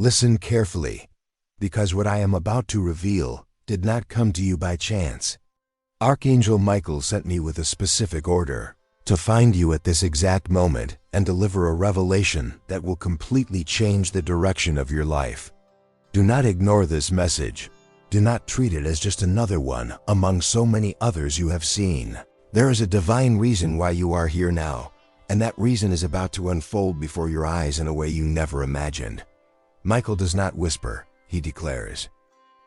Listen carefully, because what I am about to reveal did not come to you by chance. Archangel Michael sent me with a specific order to find you at this exact moment and deliver a revelation that will completely change the direction of your life. Do not ignore this message. Do not treat it as just another one among so many others you have seen. There is a divine reason why you are here now, and that reason is about to unfold before your eyes in a way you never imagined. Michael does not whisper, he declares.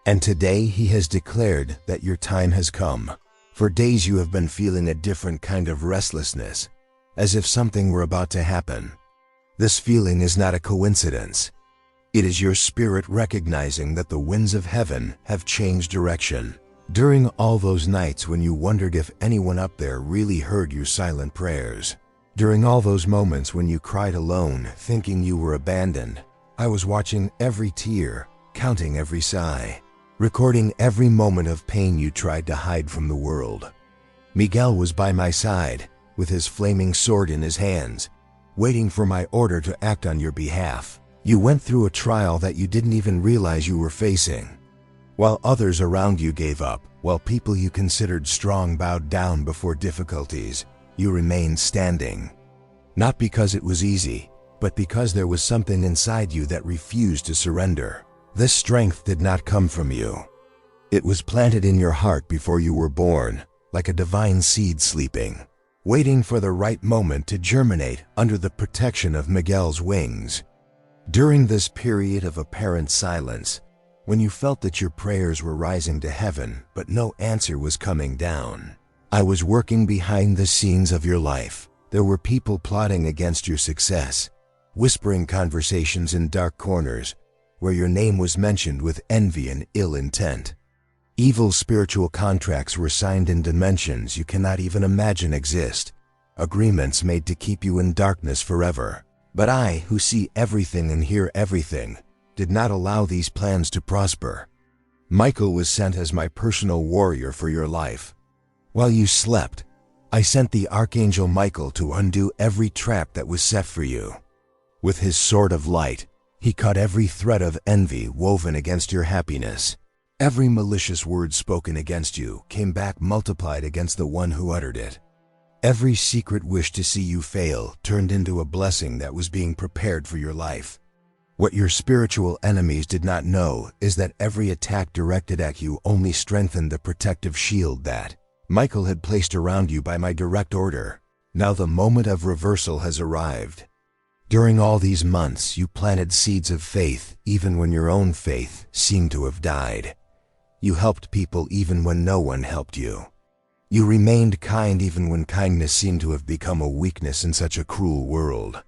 And today he has declared that your time has come. For days you have been feeling a different kind of restlessness, as if something were about to happen. This feeling is not a coincidence. It is your spirit recognizing that the winds of heaven have changed direction. During all those nights when you wondered if anyone up there really heard your silent prayers, during all those moments when you cried alone, thinking you were abandoned, I was watching every tear, counting every sigh, recording every moment of pain you tried to hide from the world. Miguel was by my side, with his flaming sword in his hands, waiting for my order to act on your behalf. You went through a trial that you didn't even realize you were facing. While others around you gave up, while people you considered strong bowed down before difficulties, you remained standing. Not because it was easy, but because there was something inside you that refused to surrender. This strength did not come from you. It was planted in your heart before you were born, like a divine seed sleeping, waiting for the right moment to germinate under the protection of Miguel's wings. During this period of apparent silence, when you felt that your prayers were rising to heaven but no answer was coming down, I was working behind the scenes of your life. There were people plotting against your success, whispering conversations in dark corners where your name was mentioned with envy and ill intent. Evil spiritual contracts were signed in dimensions you cannot even imagine exist, agreements made to keep you in darkness forever. But I, who see everything and hear everything, did not allow these plans to prosper. Michael was sent as my personal warrior for your life. While you slept, I sent the Archangel Michael to undo every trap that was set for you. With his sword of light, he cut every thread of envy woven against your happiness. Every malicious word spoken against you came back multiplied against the one who uttered it. Every secret wish to see you fail turned into a blessing that was being prepared for your life. What your spiritual enemies did not know is that every attack directed at you only strengthened the protective shield that Michael had placed around you by my direct order. Now the moment of reversal has arrived. During all these months, you planted seeds of faith even when your own faith seemed to have died. You helped people even when no one helped you. You remained kind even when kindness seemed to have become a weakness in such a cruel world.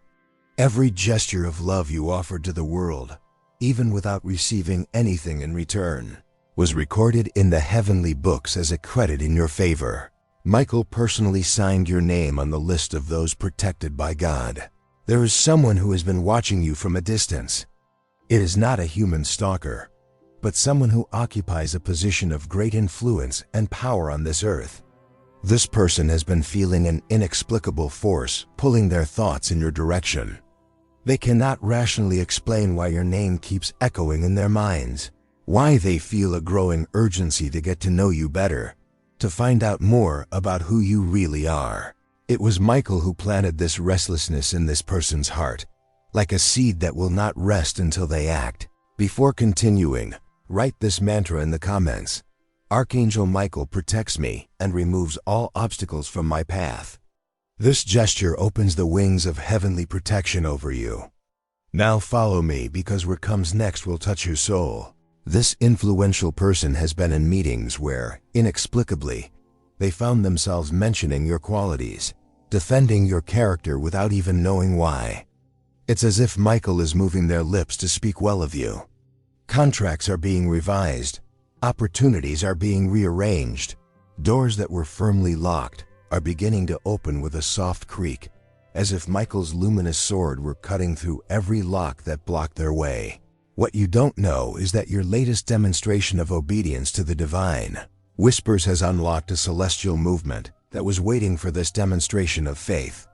Every gesture of love you offered to the world, even without receiving anything in return, was recorded in the heavenly books as a credit in your favor. Michael personally signed your name on the list of those protected by God. There is someone who has been watching you from a distance. It is not a human stalker, but someone who occupies a position of great influence and power on this earth. This person has been feeling an inexplicable force pulling their thoughts in your direction. They cannot rationally explain why your name keeps echoing in their minds, why they feel a growing urgency to get to know you better, to find out more about who you really are. It was Michael who planted this restlessness in this person's heart, like a seed that will not rest until they act. Before continuing, write this mantra in the comments. Archangel Michael protects me and removes all obstacles from my path. This gesture opens the wings of heavenly protection over you. Now follow me, because what comes next will touch your soul. This influential person has been in meetings where, inexplicably, they found themselves mentioning your qualities, defending your character without even knowing why. It's as if Michael is moving their lips to speak well of you. Contracts are being revised. Opportunities are being rearranged. Doors that were firmly locked are beginning to open with a soft creak, as if Michael's luminous sword were cutting through every lock that blocked their way. What you don't know is that your latest demonstration of obedience to the divine whispers has unlocked a celestial movement that was waiting for this demonstration of faith.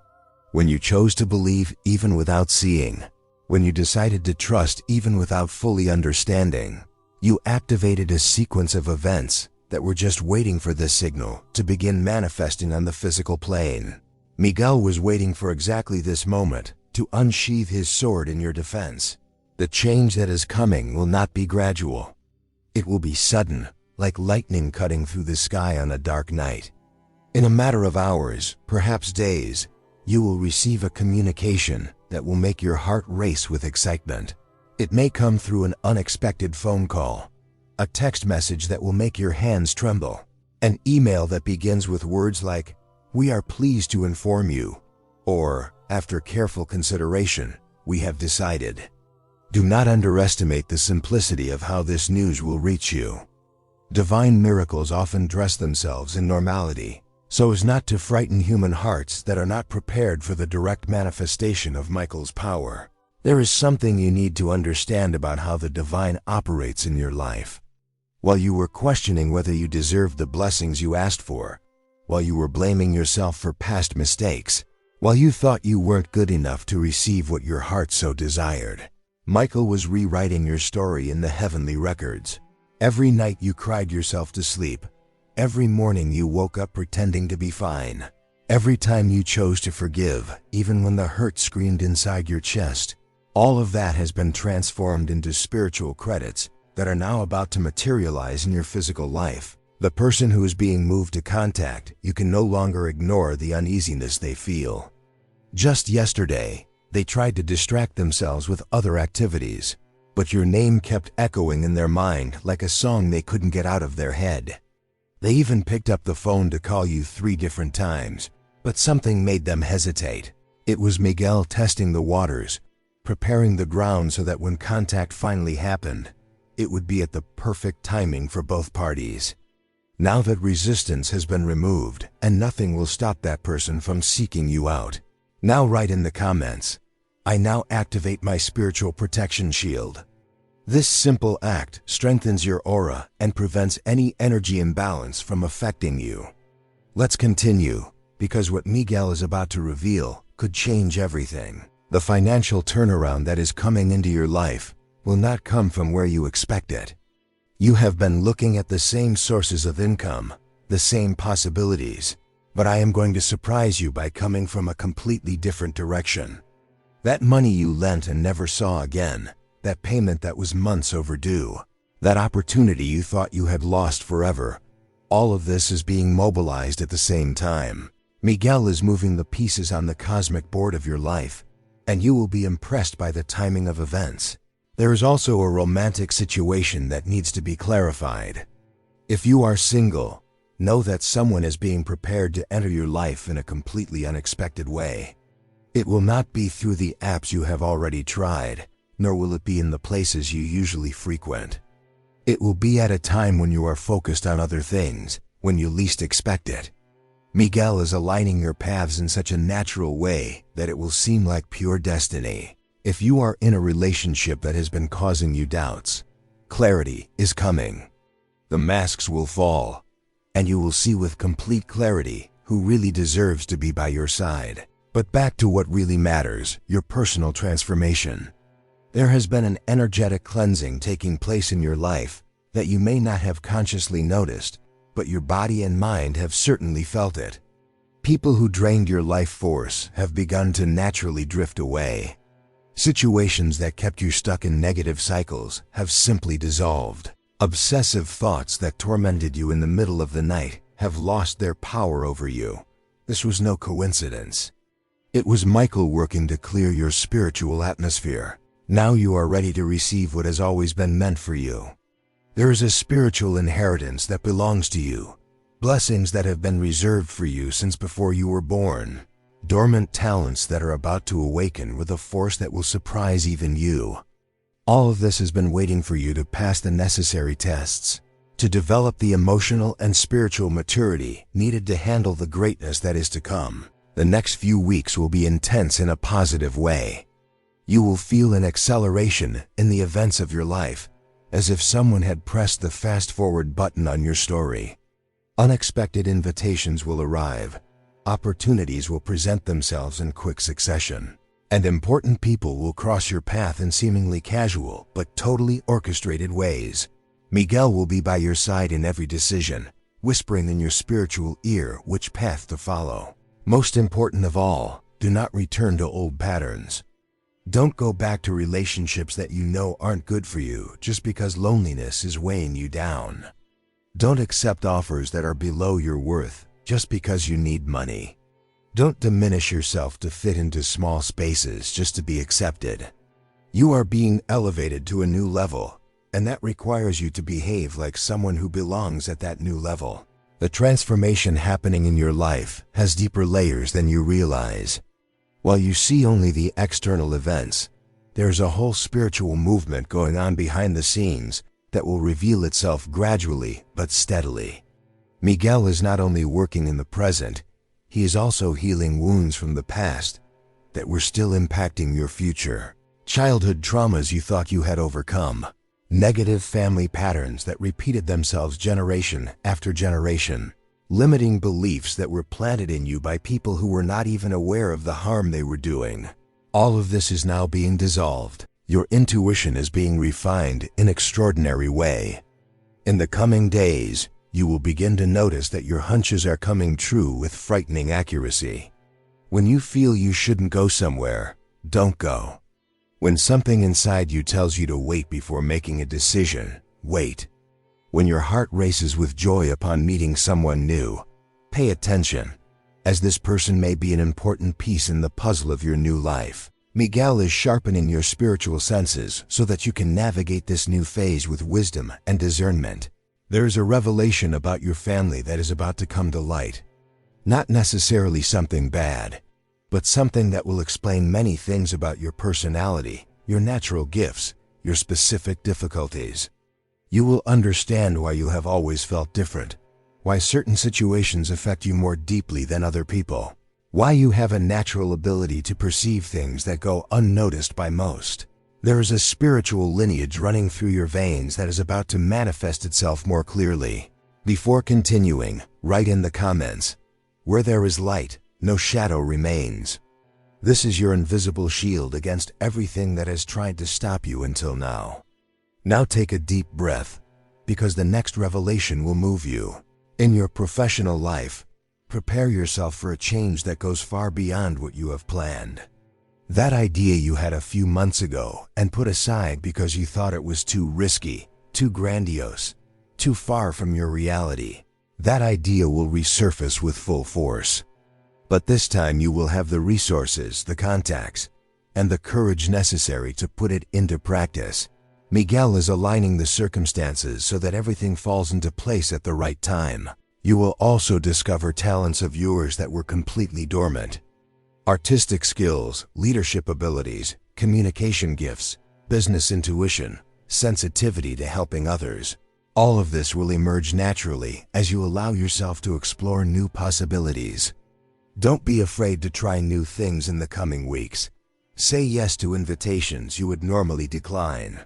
When you chose to believe even without seeing, When you decided to trust even without fully understanding, you activated a sequence of events that were just waiting for this signal to begin manifesting on the physical plane. Miguel was waiting for exactly this moment to unsheathe his sword in your defense. The change that is coming will not be gradual. It will be sudden, like lightning cutting through the sky on a dark night. In a matter of hours, perhaps days, you will receive a communication that will make your heart race with excitement. It may come through an unexpected phone call, a text message that will make your hands tremble, an email that begins with words like, "We are pleased to inform you," or, "After careful consideration, we have decided." Do not underestimate the simplicity of how this news will reach you. Divine miracles often dress themselves in normality, so as not to frighten human hearts that are not prepared for the direct manifestation of Michael's power. There is something you need to understand about how the divine operates in your life. While you were questioning whether you deserved the blessings you asked for, while you were blaming yourself for past mistakes, while you thought you weren't good enough to receive what your heart so desired, Michael was rewriting your story in the heavenly records. Every night you cried yourself to sleep. Every morning you woke up pretending to be fine. Every time you chose to forgive, even when the hurt screamed inside your chest. All of that has been transformed into spiritual credits that are now about to materialize in your physical life. The person who is being moved to contact, you can no longer ignore the uneasiness they feel. Just yesterday, they tried to distract themselves with other activities, but your name kept echoing in their mind like a song they couldn't get out of their head. They even picked up the phone to call you 3 different times, but something made them hesitate. It was Miguel testing the waters, preparing the ground so that when contact finally happened, it would be at the perfect timing for both parties. Now that resistance has been removed, and nothing will stop that person from seeking you out. Now write in the comments, "I now activate my spiritual protection shield." This simple act strengthens your aura and prevents any energy imbalance from affecting you. Let's continue, because what Miguel is about to reveal could change everything. The financial turnaround that is coming into your life will not come from where you expect it. You have been looking at the same sources of income, the same possibilities, but I am going to surprise you by coming from a completely different direction. That money you lent and never saw again, that payment that was months overdue, that opportunity you thought you had lost forever, all of this is being mobilized at the same time. Miguel is moving the pieces on the cosmic board of your life, and you will be impressed by the timing of events. There is also a romantic situation that needs to be clarified. If you are single, know that someone is being prepared to enter your life in a completely unexpected way. It will not be through the apps you have already tried, nor will it be in the places you usually frequent. It will be at a time when you are focused on other things, when you least expect it. Miguel is aligning your paths in such a natural way that it will seem like pure destiny. If you are in a relationship that has been causing you doubts, clarity is coming. The masks will fall, and you will see with complete clarity who really deserves to be by your side. But back to what really matters, your personal transformation. There has been an energetic cleansing taking place in your life that you may not have consciously noticed, but your body and mind have certainly felt it. People who drained your life force have begun to naturally drift away. Situations that kept you stuck in negative cycles have simply dissolved. Obsessive thoughts that tormented you in the middle of the night have lost their power over you. This was no coincidence. It was Michael working to clear your spiritual atmosphere. Now you are ready to receive what has always been meant for you. There is a spiritual inheritance that belongs to you, blessings that have been reserved for you since before you were born, dormant talents that are about to awaken with a force that will surprise even you. All of this has been waiting for you to pass the necessary tests, to develop the emotional and spiritual maturity needed to handle the greatness that is to come. The next few weeks will be intense in a positive way. You will feel an acceleration in the events of your life, as if someone had pressed the fast-forward button on your story. Unexpected invitations will arrive. Opportunities will present themselves in quick succession. And important people will cross your path in seemingly casual but totally orchestrated ways. Miguel will be by your side in every decision, whispering in your spiritual ear which path to follow. Most important of all, do not return to old patterns. Don't go back to relationships that you know aren't good for you just because loneliness is weighing you down. Don't accept offers that are below your worth just because you need money. Don't diminish yourself to fit into small spaces just to be accepted. You are being elevated to a new level, and that requires you to behave like someone who belongs at that new level. The transformation happening in your life has deeper layers than you realize. While you see only the external events, there's a whole spiritual movement going on behind the scenes that will reveal itself gradually but steadily. Miguel is not only working in the present, he is also healing wounds from the past that were still impacting your future. Childhood traumas you thought you had overcome, negative family patterns that repeated themselves generation after generation, limiting beliefs that were planted in you by people who were not even aware of the harm they were doing. All of this is now being dissolved. Your intuition is being refined in an extraordinary way. In the coming days, you will begin to notice that your hunches are coming true with frightening accuracy. When you feel you shouldn't go somewhere, don't go. When something inside you tells you to wait before making a decision, wait. When your heart races with joy upon meeting someone new, pay attention, as this person may be an important piece in the puzzle of your new life. Miguel is sharpening your spiritual senses so that you can navigate this new phase with wisdom and discernment. There is a revelation about your family that is about to come to light. Not necessarily something bad, but something that will explain many things about your personality, your natural gifts, your specific difficulties. You will understand why you have always felt different, why certain situations affect you more deeply than other people, why you have a natural ability to perceive things that go unnoticed by most. There is a spiritual lineage running through your veins that is about to manifest itself more clearly. Before continuing, write in the comments, "Where there is light, no shadow remains." This is your invisible shield against everything that has tried to stop you until now. Now take a deep breath, because the next revelation will move you. In your professional life, prepare yourself for a change that goes far beyond what you have planned. That idea you had a few months ago and put aside because you thought it was too risky, too grandiose, too far from your reality, that idea will resurface with full force. But this time you will have the resources, the contacts, and the courage necessary to put it into practice. Miguel is aligning the circumstances so that everything falls into place at the right time. You will also discover talents of yours that were completely dormant. Artistic skills, leadership abilities, communication gifts, business intuition, sensitivity to helping others. All of this will emerge naturally as you allow yourself to explore new possibilities. Don't be afraid to try new things in the coming weeks. Say yes to invitations you would normally decline.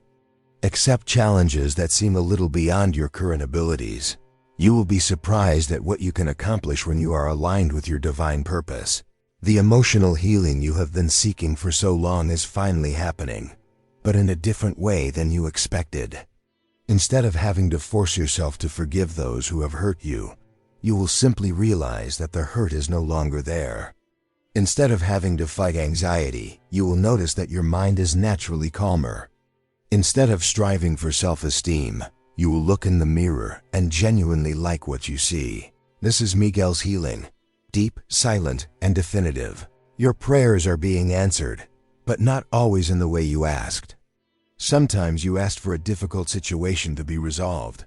Accept challenges that seem a little beyond your current abilities. You will be surprised at what you can accomplish when you are aligned with your divine purpose. The emotional healing you have been seeking for so long is finally happening, but in a different way than you expected. Instead of having to force yourself to forgive those who have hurt you, you will simply realize that the hurt is no longer there. Instead of having to fight anxiety, you will notice that your mind is naturally calmer. Instead of striving for self-esteem, you will look in the mirror and genuinely like what you see. This is Miguel's healing. Deep, silent, and definitive. Your prayers are being answered, but not always in the way you asked. Sometimes you asked for a difficult situation to be resolved,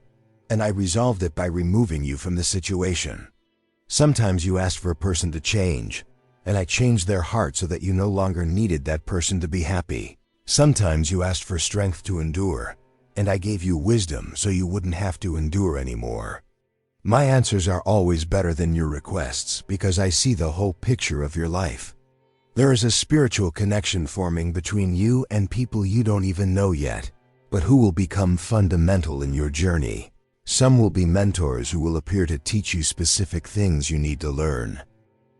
and I resolved it by removing you from the situation. Sometimes you asked for a person to change, and I changed their heart so that you no longer needed that person to be happy. Sometimes you asked for strength to endure, and I gave you wisdom so you wouldn't have to endure anymore. My answers are always better than your requests because I see the whole picture of your life. There is a spiritual connection forming between you and people you don't even know yet, but who will become fundamental in your journey. Some will be mentors who will appear to teach you specific things you need to learn.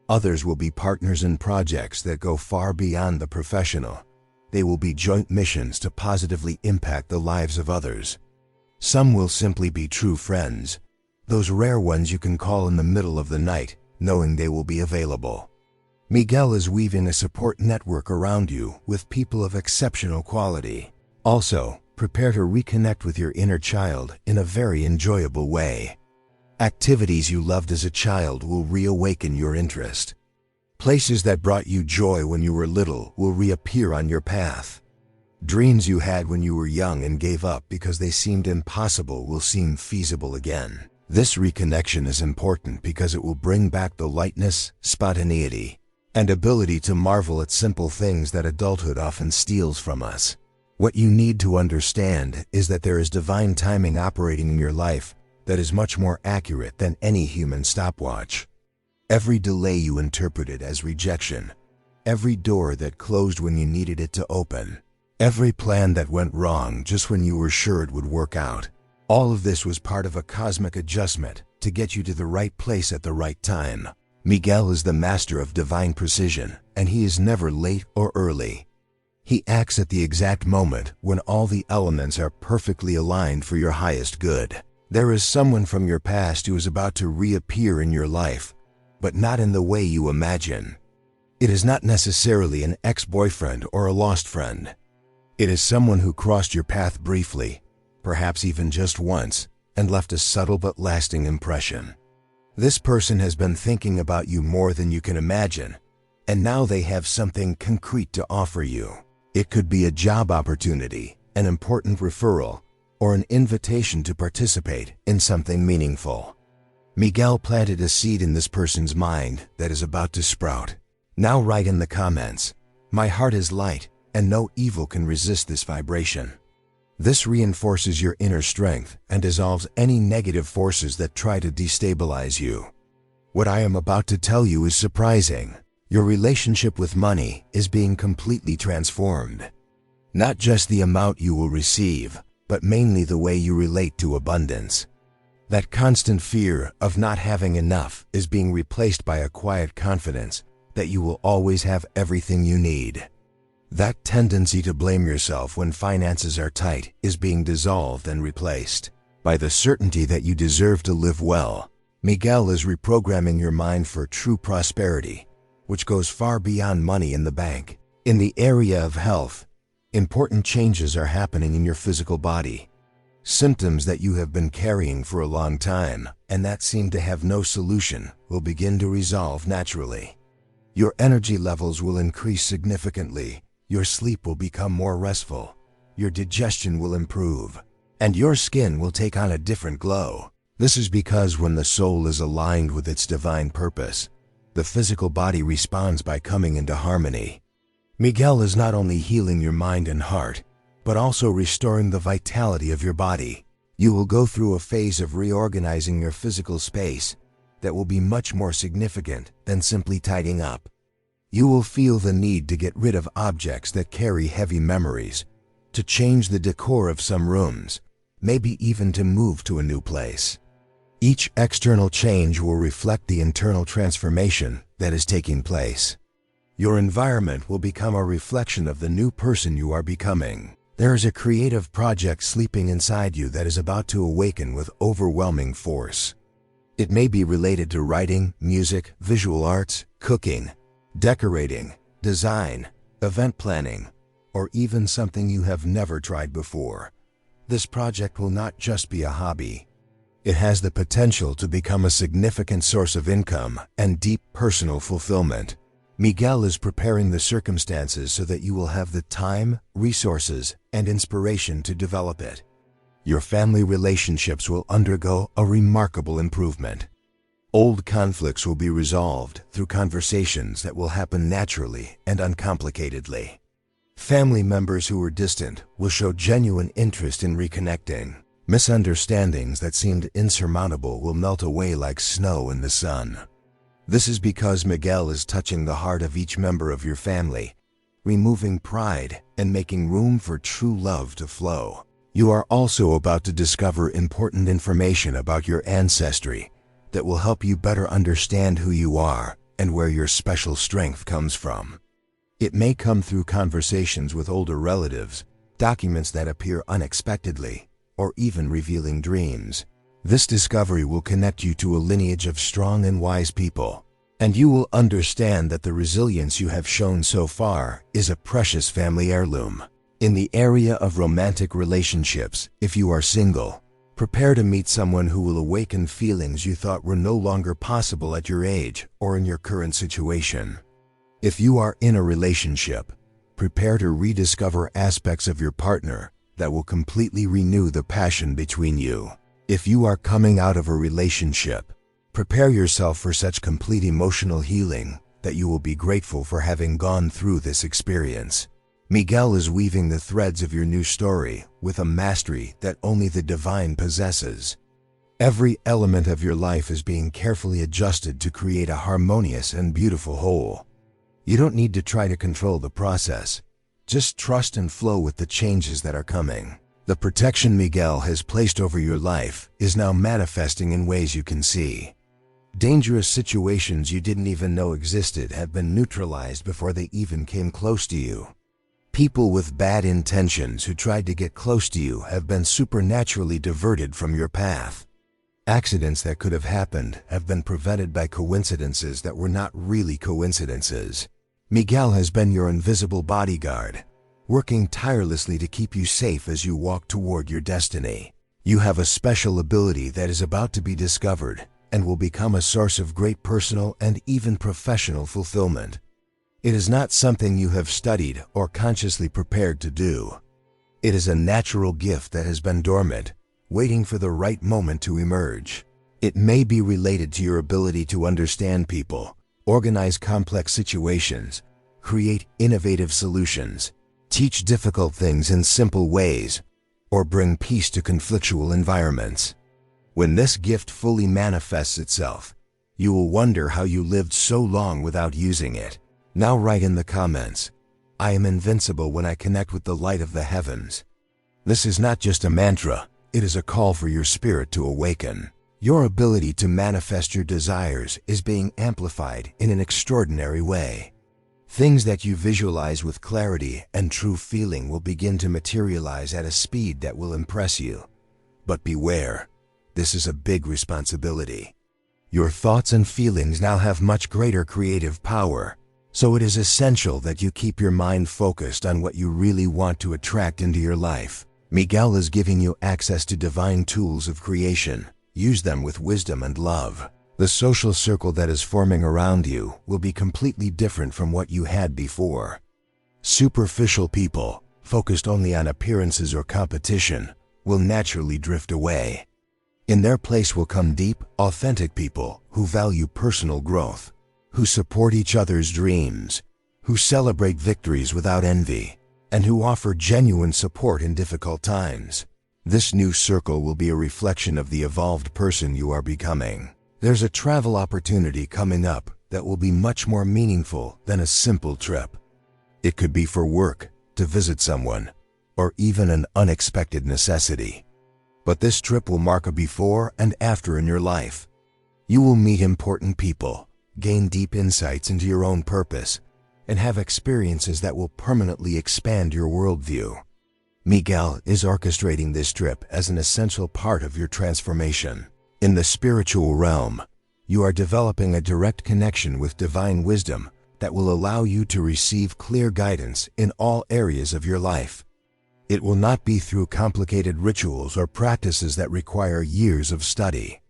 Others will be partners in projects that go far beyond the professional. They will be joint missions to positively impact the lives of others. Some will simply be true friends, those rare ones you can call in the middle of the night, knowing they will be available. Miguel is weaving a support network around you with people of exceptional quality. Also, prepare to reconnect with your inner child in a very enjoyable way. Activities you loved as a child will reawaken your interest. Places that brought you joy when you were little will reappear on your path. Dreams you had when you were young and gave up because they seemed impossible will seem feasible again. This reconnection is important because it will bring back the lightness, spontaneity, and ability to marvel at simple things that adulthood often steals from us. What you need to understand is that there is divine timing operating in your life that is much more accurate than any human stopwatch. Every delay you interpreted as rejection, every door that closed when you needed it to open, every plan that went wrong just when you were sure it would work out, all of this was part of a cosmic adjustment to get you to the right place at the right time. Miguel is the master of divine precision, and he is never late or early. He acts at the exact moment when all the elements are perfectly aligned for your highest good. There is someone from your past who is about to reappear in your life, but not in the way you imagine. It is not necessarily an ex-boyfriend or a lost friend. It is someone who crossed your path briefly, perhaps even just once, and left a subtle but lasting impression. This person has been thinking about you more than you can imagine, and now they have something concrete to offer you. It could be a job opportunity, an important referral, or an invitation to participate in something meaningful. Miguel planted a seed in this person's mind that is about to sprout. Now write in the comments, "My heart is light, and no evil can resist this vibration." This reinforces your inner strength and dissolves any negative forces that try to destabilize you. What I am about to tell you is surprising. Your relationship with money is being completely transformed. Not just the amount you will receive, but mainly the way you relate to abundance. That constant fear of not having enough is being replaced by a quiet confidence that you will always have everything you need. That tendency to blame yourself when finances are tight is being dissolved and replaced by the certainty that you deserve to live well. Miguel is reprogramming your mind for true prosperity, which goes far beyond money in the bank. In the area of health, important changes are happening in your physical body. Symptoms that you have been carrying for a long time and that seem to have no solution will begin to resolve naturally. Your energy levels will increase significantly. Your sleep will become more restful, your digestion will improve, and your skin will take on a different glow. This is because when the soul is aligned with its divine purpose, the physical body responds by coming into harmony. Miguel is not only healing your mind and heart, but also restoring the vitality of your body. You will go through a phase of reorganizing your physical space that will be much more significant than simply tidying up. You will feel the need to get rid of objects that carry heavy memories, to change the decor of some rooms, maybe even to move to a new place. Each external change will reflect the internal transformation that is taking place. Your environment will become a reflection of the new person you are becoming. There is a creative project sleeping inside you that is about to awaken with overwhelming force. It may be related to writing, music, visual arts, cooking, decorating, design, event planning, or even something you have never tried before. This project will not just be a hobby. It has the potential to become a significant source of income and deep personal fulfillment. Miguel is preparing the circumstances so that you will have the time, resources, and inspiration to develop it. Your family relationships will undergo a remarkable improvement. Old conflicts will be resolved through conversations that will happen naturally and uncomplicatedly. Family members who were distant will show genuine interest in reconnecting. Misunderstandings that seemed insurmountable will melt away like snow in the sun. This is because Miguel is touching the heart of each member of your family, removing pride and making room for true love to flow. You are also about to discover important information about your ancestry that will help you better understand who you are and where your special strength comes from. It may come through conversations with older relatives, documents that appear unexpectedly, or even revealing dreams. This discovery will connect you to a lineage of strong and wise people, and you will understand that the resilience you have shown so far is a precious family heirloom. In the area of romantic relationships, if you are single, prepare to meet someone who will awaken feelings you thought were no longer possible at your age or in your current situation. If you are in a relationship, prepare to rediscover aspects of your partner that will completely renew the passion between you. If you are coming out of a relationship, prepare yourself for such complete emotional healing that you will be grateful for having gone through this experience. Miguel is weaving the threads of your new story with a mastery that only the divine possesses. Every element of your life is being carefully adjusted to create a harmonious and beautiful whole. You don't need to try to control the process. Just trust and flow with the changes that are coming. The protection Miguel has placed over your life is now manifesting in ways you can see. Dangerous situations you didn't even know existed have been neutralized before they even came close to you. People with bad intentions who tried to get close to you have been supernaturally diverted from your path. Accidents that could have happened have been prevented by coincidences that were not really coincidences. Miguel has been your invisible bodyguard, working tirelessly to keep you safe as you walk toward your destiny. You have a special ability that is about to be discovered and will become a source of great personal and even professional fulfillment. It is not something you have studied or consciously prepared to do. It is a natural gift that has been dormant, waiting for the right moment to emerge. It may be related to your ability to understand people, organize complex situations, create innovative solutions, teach difficult things in simple ways, or bring peace to conflictual environments. When this gift fully manifests itself, you will wonder how you lived so long without using it. Now write in the comments, "I am invincible when I connect with the light of the heavens." This is not just a mantra, it is a call for your spirit to awaken. Your ability to manifest your desires is being amplified in an extraordinary way. Things that you visualize with clarity and true feeling will begin to materialize at a speed that will impress you. But beware, this is a big responsibility. Your thoughts and feelings now have much greater creative power. So it is essential that you keep your mind focused on what you really want to attract into your life. Miguel is giving you access to divine tools of creation. Use them with wisdom and love. The social circle that is forming around you will be completely different from what you had before. Superficial people, focused only on appearances or competition, will naturally drift away. In their place will come deep, authentic people who value personal growth, who support each other's dreams, who celebrate victories without envy, and who offer genuine support in difficult times. This new circle will be a reflection of the evolved person you are becoming. There's a travel opportunity coming up that will be much more meaningful than a simple trip. It could be for work, to visit someone, or even an unexpected necessity. But this trip will mark a before and after in your life. You will meet important people, gain deep insights into your own purpose, and have experiences that will permanently expand your worldview. Miguel is orchestrating this trip as an essential part of your transformation. In the spiritual realm, you are developing a direct connection with divine wisdom that will allow you to receive clear guidance in all areas of your life. It will not be through complicated rituals or practices that require years of study.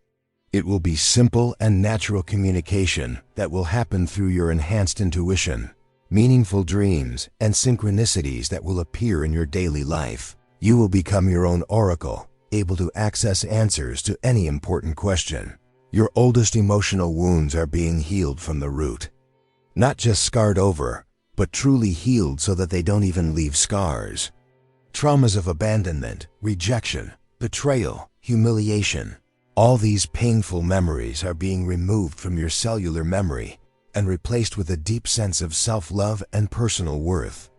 It will be simple and natural communication that will happen through your enhanced intuition, meaningful dreams, and synchronicities that will appear in your daily life. You will become your own oracle, able to access answers to any important question. Your oldest emotional wounds are being healed from the root. Not just scarred over, but truly healed so that they don't even leave scars. Traumas of abandonment, rejection, betrayal, humiliation. All these painful memories are being removed from your cellular memory and replaced with a deep sense of self-love and personal worth.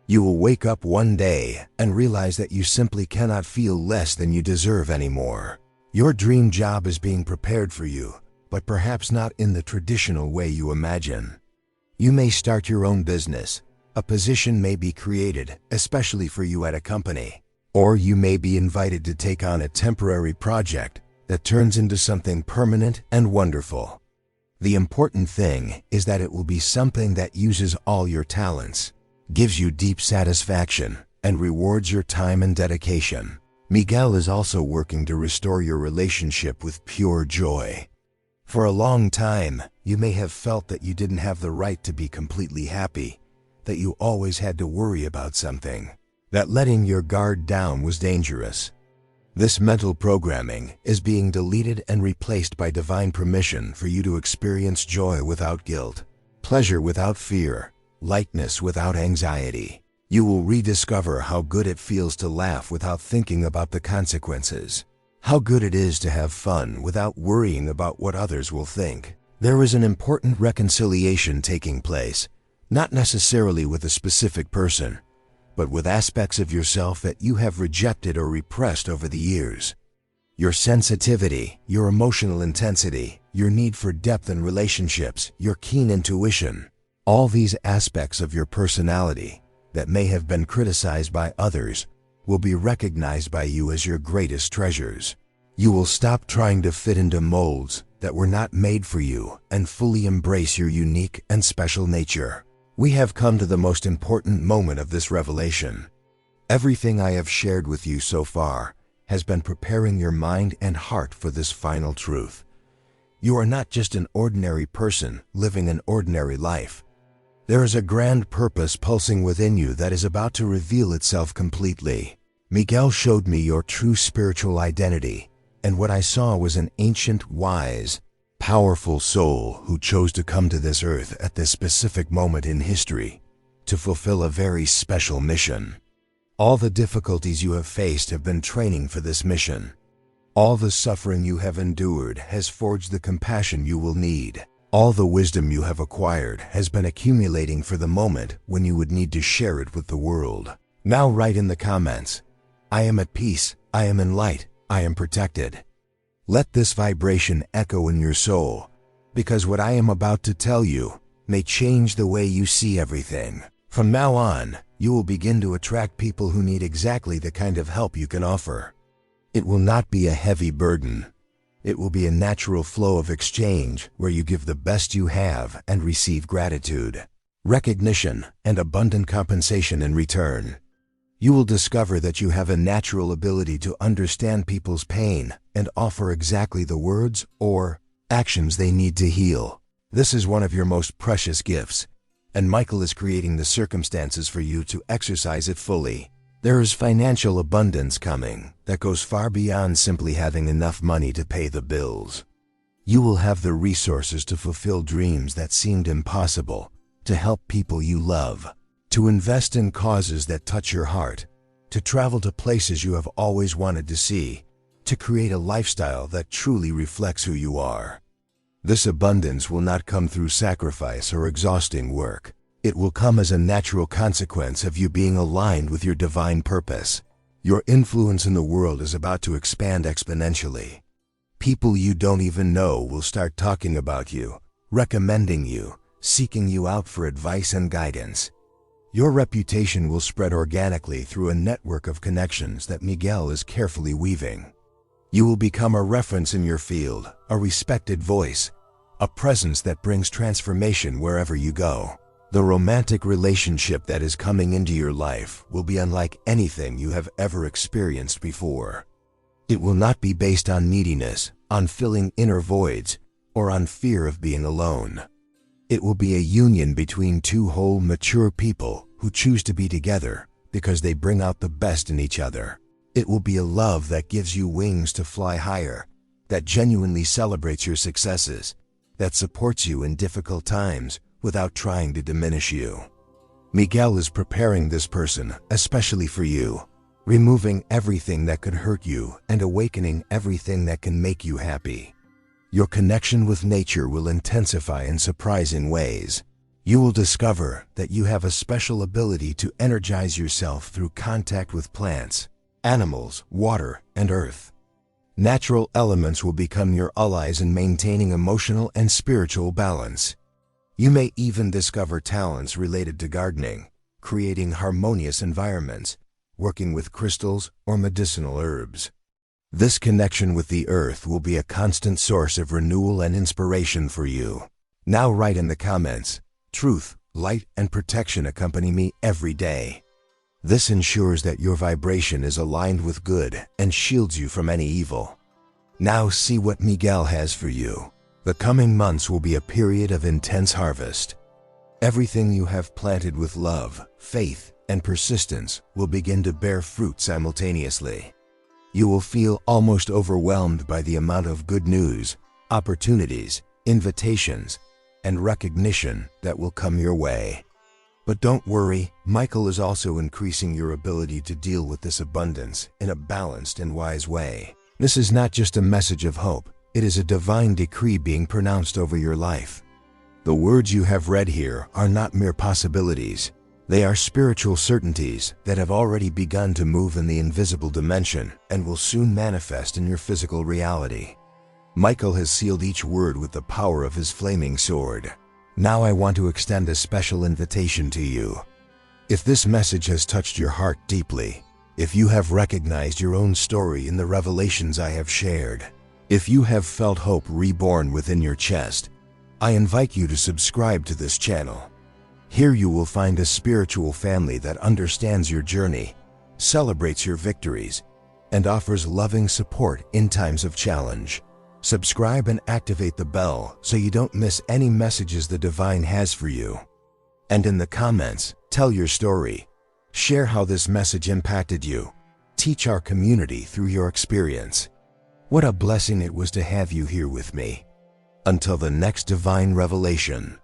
You will wake up one day and realize that you simply cannot feel less than you deserve anymore. Your dream job is being prepared for you, but perhaps not in the traditional way you imagine. You may start your own business. A position may be created, especially for you at a company. Or you may be invited to take on a temporary project that turns into something permanent and wonderful. The important thing is that it will be something that uses all your talents, gives you deep satisfaction, and rewards your time and dedication. Miguel is also working to restore your relationship with pure joy. For a long time, you may have felt that you didn't have the right to be completely happy, that you always had to worry about something, that letting your guard down was dangerous. This mental programming is being deleted and replaced by divine permission for you to experience joy without guilt, pleasure without fear, lightness without anxiety. You will rediscover how good it feels to laugh without thinking about the consequences, how good it is to have fun without worrying about what others will think. There is an important reconciliation taking place, not necessarily with a specific person, but with aspects of yourself that you have rejected or repressed over the years. Your sensitivity, your emotional intensity, your need for depth in relationships, your keen intuition, all these aspects of your personality that may have been criticized by others will be recognized by you as your greatest treasures. You will stop trying to fit into molds that were not made for you and fully embrace your unique and special nature. We have come to the most important moment of this revelation. Everything I have shared with you so far has been preparing your mind and heart for this final truth. You are not just an ordinary person living an ordinary life. There is a grand purpose pulsing within you that is about to reveal itself completely. Miguel showed me your true spiritual identity, and what I saw was an ancient, wise, powerful soul who chose to come to this earth at this specific moment in history to fulfill a very special mission. All the difficulties you have faced have been training for this mission. All the suffering you have endured has forged the compassion you will need. All the wisdom you have acquired has been accumulating for the moment when you would need to share it with the world. Now write in the comments, "I am at peace, I am in light, I am protected." Let this vibration echo in your soul, because what I am about to tell you may change the way you see everything. From now on, you will begin to attract people who need exactly the kind of help you can offer. It will not be a heavy burden. It will be a natural flow of exchange where you give the best you have and receive gratitude, recognition, and abundant compensation in return. You will discover that you have a natural ability to understand people's pain and offer exactly the words or actions they need to heal. This is one of your most precious gifts, and Michael is creating the circumstances for you to exercise it fully. There is financial abundance coming that goes far beyond simply having enough money to pay the bills. You will have the resources to fulfill dreams that seemed impossible, to help people you love, to invest in causes that touch your heart, to travel to places you have always wanted to see, to create a lifestyle that truly reflects who you are. This abundance will not come through sacrifice or exhausting work. It will come as a natural consequence of you being aligned with your divine purpose. Your influence in the world is about to expand exponentially. People you don't even know will start talking about you, recommending you, seeking you out for advice and guidance. Your reputation will spread organically through a network of connections that Miguel is carefully weaving. You will become a reference in your field, a respected voice, a presence that brings transformation wherever you go. The romantic relationship that is coming into your life will be unlike anything you have ever experienced before. It will not be based on neediness, on filling inner voids, or on fear of being alone. It will be a union between two whole, mature people who choose to be together because they bring out the best in each other. It will be a love that gives you wings to fly higher, that genuinely celebrates your successes, that supports you in difficult times without trying to diminish you. Miguel is preparing this person especially for you, removing everything that could hurt you and awakening everything that can make you happy. Your connection with nature will intensify in surprising ways. You will discover that you have a special ability to energize yourself through contact with plants, animals, water, and earth. Natural elements will become your allies in maintaining emotional and spiritual balance. You may even discover talents related to gardening, creating harmonious environments, working with crystals or medicinal herbs. This connection with the earth will be a constant source of renewal and inspiration for you. Now write in the comments, "Truth, light, and protection accompany me every day." This ensures that your vibration is aligned with good and shields you from any evil. Now see what Miguel has for you. The coming months will be a period of intense harvest. Everything you have planted with love, faith, and persistence will begin to bear fruit simultaneously. You will feel almost overwhelmed by the amount of good news, opportunities, invitations, and recognition that will come your way. But don't worry, Michael is also increasing your ability to deal with this abundance in a balanced and wise way. This is not just a message of hope, it is a divine decree being pronounced over your life. The words you have read here are not mere possibilities. They are spiritual certainties that have already begun to move in the invisible dimension and will soon manifest in your physical reality. Michael has sealed each word with the power of his flaming sword. Now I want to extend a special invitation to you. If this message has touched your heart deeply, if you have recognized your own story in the revelations I have shared, if you have felt hope reborn within your chest, I invite you to subscribe to this channel. Here you will find a spiritual family that understands your journey, celebrates your victories, and offers loving support in times of challenge. Subscribe and activate the bell so you don't miss any messages the divine has for you. And in the comments, tell your story. Share how this message impacted you. Teach our community through your experience. What a blessing it was to have you here with me. Until the next divine revelation.